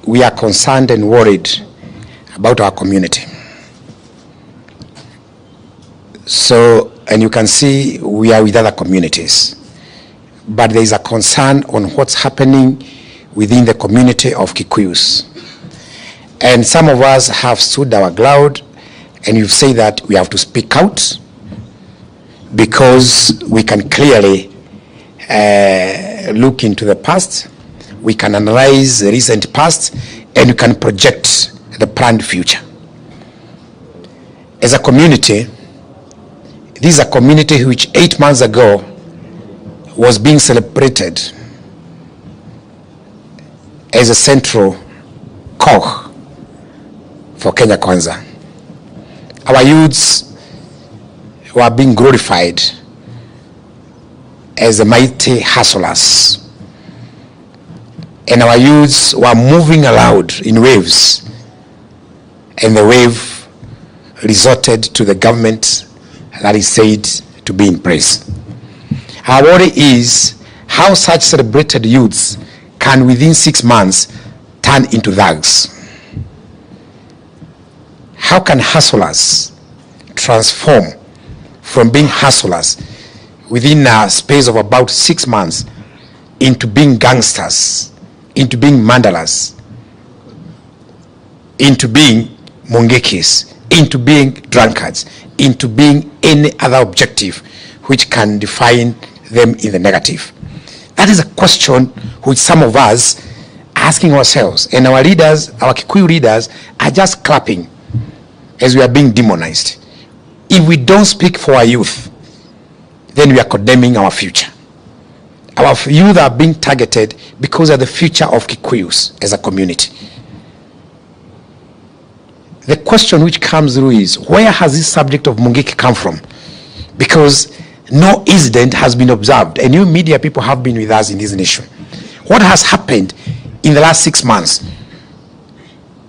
we are concerned and worried about our community. So, and you can see we are with other communities. But there is a concern on what's happening within the community of Kikuyus. And some of us have stood our ground, and you've said that we have to speak out because we can clearly look into the past, we can analyze the recent past, and we can project the planned future. As a community, this is a community which 8 months ago was being celebrated as a central cog for Kenya Kwanza. Our youths were being glorified as the mighty hustlers, and our youths were moving aloud in waves, and the wave resorted to the government that is said to be in place. Our worry is how such celebrated youths can within 6 months turn into thugs. How can hustlers transform from being hustlers within a space of about 6 months into being gangsters, into being mandalas, into being mungikis, into being drunkards, into being any other objective which can define them in the negative? That is a question which some of us are asking ourselves, and our leaders, our Kikuyu leaders, are just clapping as we are being demonized. If we don't speak for our youth, then we are condemning our future. Our youth are being targeted because of the future of Kikuyus as a community. The question which comes through is, where has this subject of mungiki come from? Because no incident has been observed, and you media people have been with us in this nation. What has happened in the last 6 months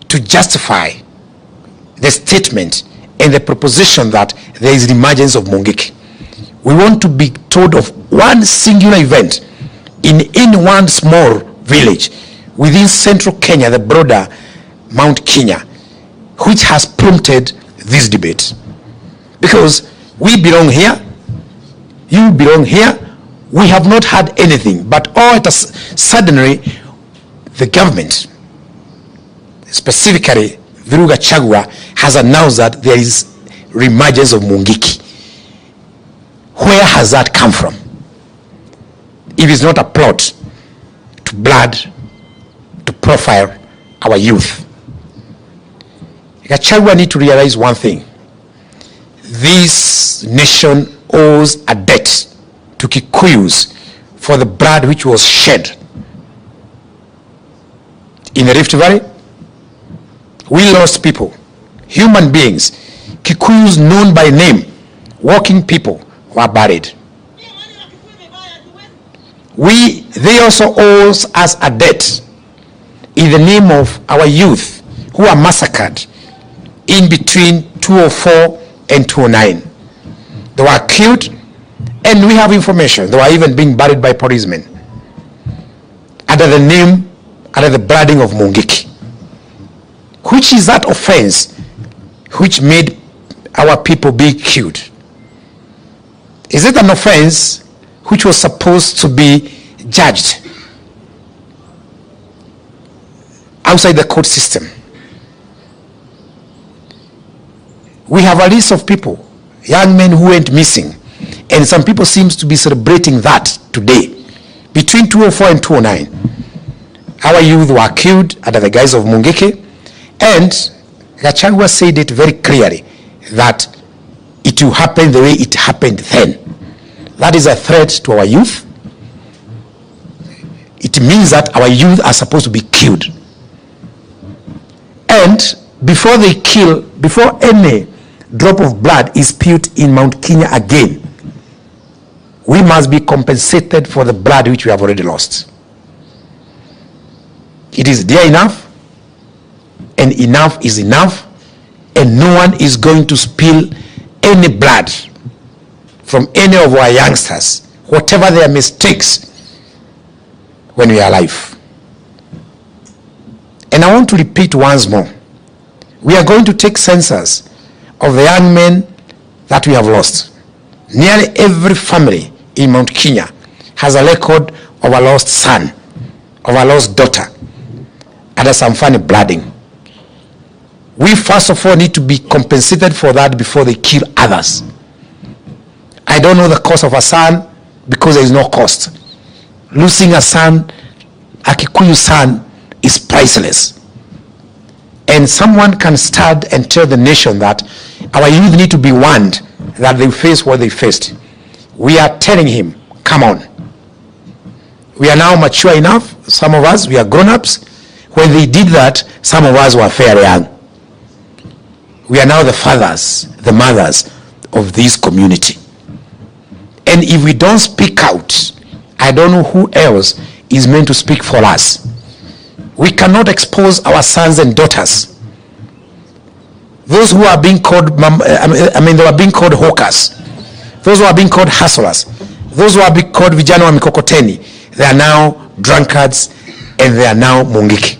to justify the statement and the proposition that there is the emergence of mungiki? We want to be told of one singular event in one small village within central Kenya, the broader Mount Kenya, which has prompted this debate. Because we belong here, you belong here, we have not had anything, but all it has, suddenly the government, specifically Rigathi Gachagua, has announced that there is reemergence of mungiki. Where has that come from? If it's not a plot to blood, to profile our youth. Gachagua need to realize one thing. This nation owes a debt to Kikuyus for the blood which was shed in the Rift Valley. We lost people, human beings, Kikuyus known by name, working people were buried. They also owe us a debt in the name of our youth who are massacred in between 2004 and 2009. They were killed, and we have information they were even being buried by policemen under the name, under the branding of mungiki. Which is that offense which made our people be killed? Is it an offense which was supposed to be judged outside the court system? We have a list of people, young men who went missing, and some people seem to be celebrating that today. Between 2004 and 2009, our youth were killed under the guise of mungiki, and Gachagua said it very clearly that it will happen the way it happened then. That is a threat to our youth. It means that our youth are supposed to be killed. And before they kill, before any drop of blood is spilled in Mount Kenya again, we must be compensated for the blood which we have already lost. It is dear enough, and enough is enough, and no one is going to spill any blood from any of our youngsters, whatever their mistakes, when we are alive. And And I want to repeat once more. We are going to take census of the young men that we have lost. Nearly every family in Mount Kenya has a record of a lost son, of a lost daughter, and some funny blooding. We first of all need to be compensated for that before they kill others. I don't know the cost of a son because there is no cost. Losing a son, a Kikuyu son, is priceless. And someone can stand and tell the nation that our youth need to be warned that they face what they faced. We are telling him, come on. We are now mature enough. Some of us, we are grown-ups. When they did that, some of us were fairly young. We are now the fathers, the mothers of this community. And if we don't speak out, I don't know who else is meant to speak for us. We cannot expose our sons and daughters. Those who are being called, they are being called hawkers. Those who are being called hustlers. Those who are being called vijana wa mikokoteni. They are now drunkards and they are now mungiki.